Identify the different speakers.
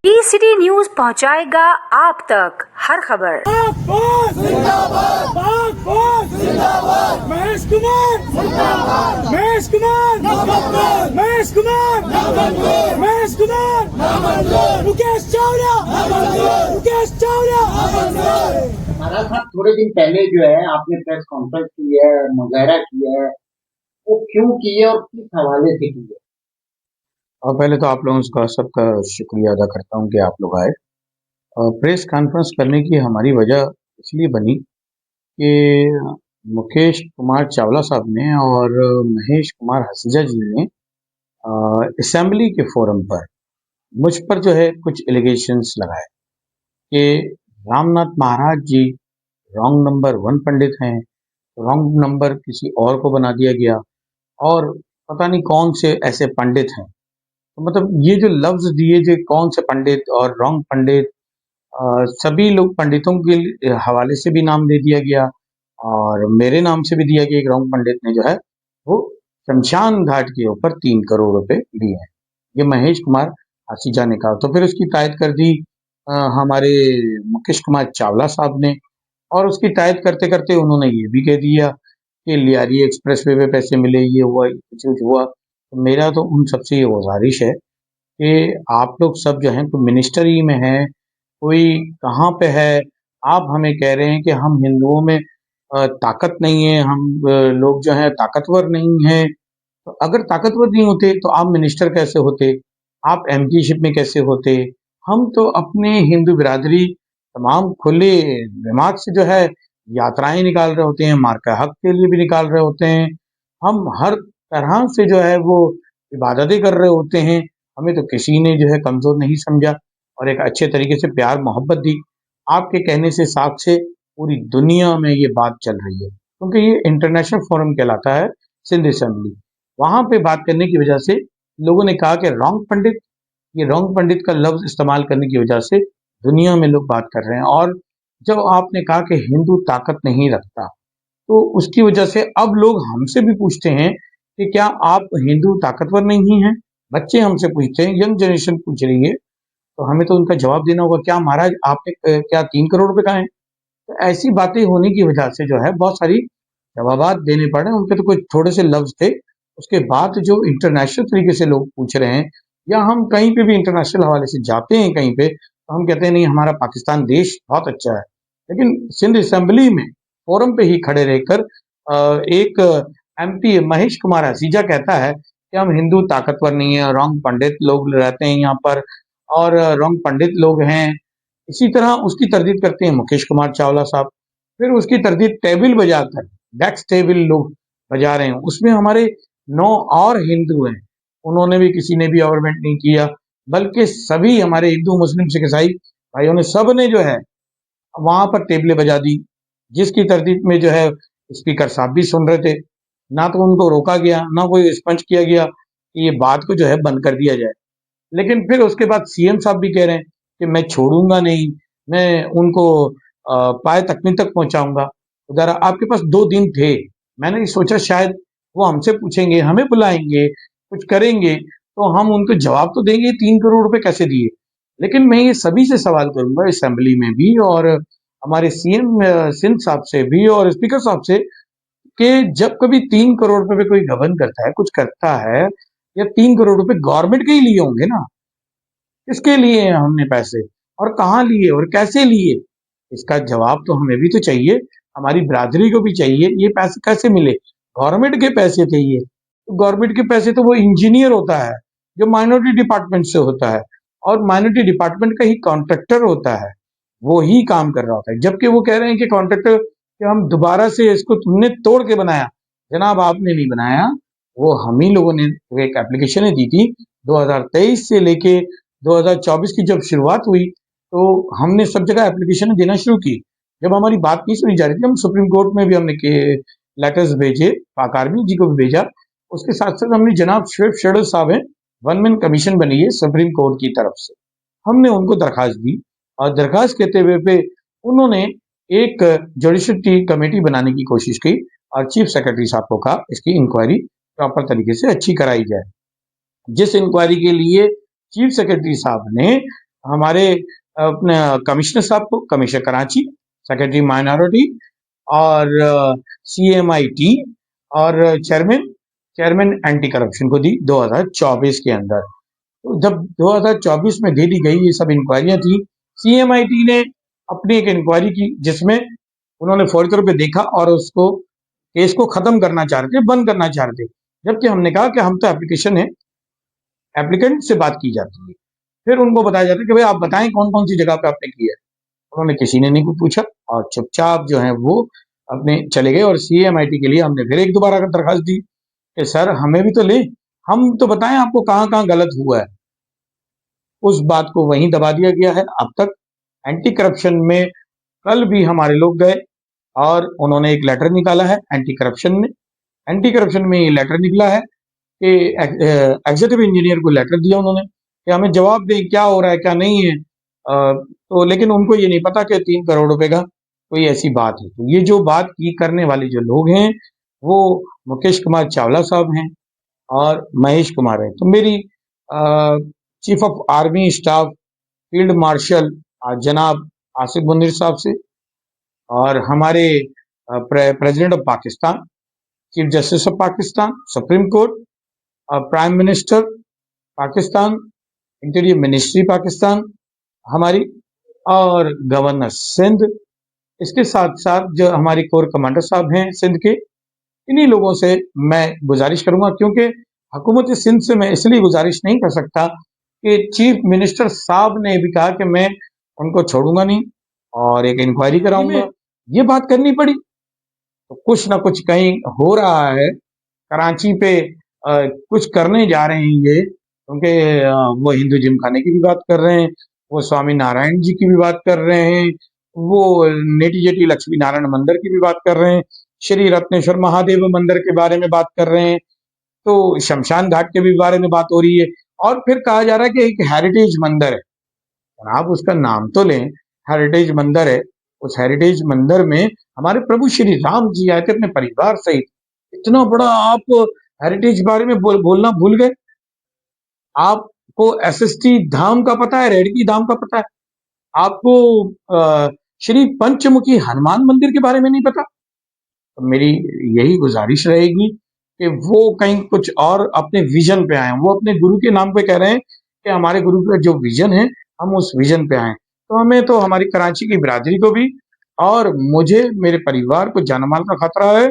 Speaker 1: City news पहुंचाएगा आप तक हर खबर।
Speaker 2: महेश कुमार महेश कुमार महेश कुमार महेश कुमार मुकेश चावला मुकेश चावला।
Speaker 3: महाराज साहब, थोड़े दिन पहले जो है आपने प्रेस कॉन्फ्रेंस की है, मुजाहरा किया है, वो क्यों की है और किस हवाले से की है?
Speaker 4: और पहले तो आप लोगों का सबका शुक्रिया अदा करता हूं कि आप लोग आए। प्रेस कॉन्फ्रेंस करने की हमारी वजह इसलिए बनी कि मुकेश कुमार चावला साहब ने और महेश कुमार हसीजा जी ने असेंबली के फोरम पर मुझ पर जो है कुछ एलिगेशंस लगाए कि रामनाथ महाराज जी रॉन्ग नंबर 1 पंडित हैं, रॉन्ग नंबर किसी और को बना दिया गया और पता नहीं कौन से ऐसे पंडित हैं। तो मतलब ये जो लफ्ज दिए जो कौन से पंडित और रॉन्ग पंडित, सभी लोग पंडितों के हवाले से भी नाम दे दिया गया और मेरे नाम से भी दिया गया। एक रॉन्ग पंडित ने जो है वो शमशान घाट के ऊपर 3 करोड़ रुपए लिए हैं, ये महेश कुमार हसीजा ने कहा। तो फिर उसकी तायद कर दी हमारे मुकेश कुमार चावला साहब ने, और उसकी तायद करते करते उन्होंने ये भी कह दिया कि लियारी एक्सप्रेस वे पे पैसे मिले, ये हुआ कुछ हुआ। तो मेरा तो उन सबसे ये गुजारिश है कि आप लोग सब जो हैं कोई मिनिस्ट्री में है, कोई कहाँ पे है, आप हमें कह रहे हैं कि हम हिंदुओं में ताकत नहीं है, हम लोग जो हैं ताकतवर नहीं हैं। तो अगर ताकतवर नहीं होते तो आप मिनिस्टर कैसे होते, आप एमपीशिप में कैसे होते? हम तो अपने हिंदू बिरादरी तमाम खुले दिमाग से जो है यात्राएं निकाल रहे होते हैं, मार्का हक के लिए भी निकाल रहे होते हैं। हम हर तरह से जो है वो इबादतें कर रहे होते हैं। हमें तो किसी ने जो है कमजोर नहीं समझा और एक अच्छे तरीके से प्यार मोहब्बत दी। आपके कहने से साथ से पूरी दुनिया में ये बात चल रही है, क्योंकि ये इंटरनेशनल फोरम कहलाता है सिंध असेंबली। वहां पे बात करने की वजह से लोगों ने कहा कि रॉन्ग पंडित, ये रॉन्ग पंडित का लफ्ज इस्तेमाल करने की वजह से दुनिया में लोग बात कर रहे हैं। और जब आपने कहा कि हिंदू ताकत नहीं रखता, तो उसकी वजह से अब लोग हमसे भी पूछते हैं कि क्या आप हिंदू ताकतवर नहीं हैं? बच्चे हमसे पूछते हैं, यंग जनरेशन पूछ रही है, तो हमें तो उनका जवाब देना होगा, क्या महाराज आपने क्या 3 करोड़ रुपए कहा है? तो ऐसी बातें होने की वजह से जो है बहुत सारी जवाबात देने पड़े। उनके तो कुछ थोड़े से लफ्ज थे, उसके बाद जो इंटरनेशनल तरीके से लोग पूछ रहे हैं, या हम कहीं पे भी इंटरनेशनल हवाले से जाते हैं कहीं पे, तो हम कहते हैं नहीं हमारा पाकिस्तान देश बहुत अच्छा है। लेकिन सिंध असेंबली में फोरम पे ही खड़े रहकर एक एमपी महेश कुमार हसीजा कहता है कि हम हिंदू ताकतवर नहीं है, रॉन्ग पंडित लोग रहते हैं यहाँ पर और रॉन्ग पंडित लोग हैं। इसी तरह उसकी तरदीद करते हैं मुकेश कुमार चावला साहब। फिर उसकी तरदीद टेबल बजाकर, डेस्क टेबल लोग बजा रहे हैं, उसमें हमारे 9 और हिंदू हैं, उन्होंने भी किसी ने भी ऑवरमेंट नहीं किया, बल्कि सभी हमारे हिंदू मुस्लिम सिख ईसाई भाइयों ने, सब ने जो है वहां पर टेबलें बजा दी, जिसकी तरदीद में जो है स्पीकर साहब भी सुन रहे थे। ना तो उनको रोका गया, ना कोई स्पंज किया गया कि ये बात को जो है बंद कर दिया जाए। लेकिन फिर उसके बाद सीएम साहब भी कह रहे हैं कि मैं छोड़ूंगा नहीं, मैं उनको पाए तकनीक तक पहुंचाऊंगा। तो जरा आपके पास 2 दिन थे, मैंने सोचा शायद वो हमसे पूछेंगे, हमें बुलाएंगे, कुछ करेंगे, तो हम उनको जवाब तो देंगे 3 करोड़ रुपए कैसे दिए। लेकिन मैं ये सभी से सवाल करूंगा, असेंबली में भी और हमारे सीएम सिंध साहब से भी और स्पीकर साहब से, कि जब कभी 3 करोड़ रुपए पे कोई गबन करता है, कुछ करता है, या 3 करोड़ रुपए गवर्नमेंट के ही लिए होंगे ना, किसके लिए हैं हमने पैसे और कहाँ लिए और कैसे लिए? इसका जवाब तो हमें भी तो चाहिए, हमारी बिरादरी को भी चाहिए। ये पैसे कैसे मिले? गवर्नमेंट के पैसे थे ये। तो गवर्नमेंट के पैसे तो वो इंजीनियर होता है जो माइनॉरिटी डिपार्टमेंट से होता है, और माइनॉरिटी डिपार्टमेंट का ही कॉन्ट्रैक्टर होता है, वो ही काम कर रहा होता है। जबकि वो कह रहे हैं कि कॉन्ट्रैक्टर कि हम दोबारा से इसको तुमने तोड़ के बनाया। जनाब आपने नहीं बनाया, वो हम ही लोगों ने एक एप्लीकेशन दी थी 2023 से लेके 2024 की जब शुरुआत हुई, तो हमने सब जगह एप्लीकेशन देना शुरू की। जब हमारी बात नहीं सुनी जा रही थी, हम सुप्रीम कोर्ट में भी हमने के लेटर्स भेजे, पाक आर्मी जी को भी भेजा। उसके साथ साथ हमने जनाब श्वेत शेडो साहब हैं, 1 मैन कमीशन बनी है सुप्रीम कोर्ट की तरफ से, हमने उनको दरखास्त दी, और दरखास्त कहते हुए पे उन्होंने एक जुडिशरी कमेटी बनाने की कोशिश की और चीफ सेक्रेटरी साहब को कहा इसकी इंक्वायरी प्रॉपर तरीके से अच्छी कराई जाए। जिस इंक्वायरी के लिए चीफ सेक्रेटरी साहब ने हमारे अपने कमिश्नर साहब को, कमिश्नर कराची, सेक्रेटरी माइनॉरिटी और CMIT और चेयरमैन एंटी करप्शन को दी 2024 के अंदर। तो जब 2024 में दे दी गई, ये सब इंक्वायरियां थी, CMIT ने अपनी एक इंक्वायरी की जिसमें उन्होंने फौरी तौर पे देखा और उसको केस को खत्म करना चाह रहे थे, बंद करना चाह रहे थे। जबकि हमने कहा कि हम तो एप्लीकेशन है, एप्लीकेंट से बात की जाती है, फिर उनको बताया जाता है कि भाई आप बताएं कौन कौन सी जगह पे आपने की है। उन्होंने किसी ने नहीं कुछ पूछा और चुपचाप जो है वो अपने चले गए। और CMIT के लिए हमने फिर एक दोबारा दरखास्त दी कि सर हमें भी तो ले, हम तो बताएं आपको कहाँ कहाँ गलत हुआ है। उस बात को वहीं दबा दिया गया है। अब तक एंटी करप्शन में कल भी हमारे लोग गए और उन्होंने एक लेटर निकाला है एंटी करप्शन में ये लेटर निकला है कि एग्जीक्यूटिव इंजीनियर को लेटर दिया उन्होंने कि हमें जवाब दें क्या हो रहा है क्या नहीं है। तो लेकिन उनको ये नहीं पता कि 3 करोड़ रुपए का कोई ऐसी बात है। तो ये जो बात की करने वाले जो लोग हैं वो मुकेश कुमार चावला साहब हैं और महेश कुमार हैं। तो मेरी chief of army staff field marshal जनाब आसिफ मुनीर साहब से और हमारे president of Pakistan, chief justice of Pakistan, supreme court, prime minister Pakistan, interior ministry Pakistan हमारी और गवर्नर सिंध, इसके साथ साथ जो हमारी कोर कमांडर साहब हैं सिंध के, इन्हीं लोगों से मैं गुजारिश करूंगा, क्योंकि हुकूमत सिंध से मैं इसलिए गुजारिश नहीं कर सकता कि चीफ मिनिस्टर साहब ने भी कहा कि मैं उनको छोड़ूंगा नहीं और एक इंक्वायरी कराऊंगा, ये बात करनी पड़ी। तो कुछ ना कुछ कहीं हो रहा है कराची पे, कुछ करने जा रहे हैं ये, क्योंकि वो हिंदू जिमखाने की भी बात कर रहे हैं, वो स्वामी नारायण जी की भी बात कर रहे हैं, वो नेटी जेटी लक्ष्मी नारायण मंदिर की भी बात कर रहे हैं, श्री रत्नेश्वर महादेव मंदिर के बारे में बात कर रहे हैं, तो शमशान घाट के भी बारे में बात हो रही है। और फिर कहा जा रहा है कि एक हेरिटेज मंदिर है, आप उसका नाम तो लें, हेरिटेज मंदिर है। उस हेरिटेज मंदिर में हमारे प्रभु श्री राम जी आए थे अपने परिवार सहित। इतना बड़ा आप हेरिटेज बारे में बोलना भूल गए। आपको SST धाम का पता है, रेडकी धाम का पता है, आपको श्री पंचमुखी हनुमान मंदिर के बारे में नहीं पता। तो मेरी यही गुजारिश रहेगी कि वो कहीं कुछ और अपने विजन पे आए। वो अपने गुरु के नाम पे कह रहे हैं कि हमारे गुरु का जो विजन है हम उस विजन पे आए। तो हमें तो हमारी कराची की बिरादरी को भी और मुझे, मेरे परिवार को जानमाल का खतरा है।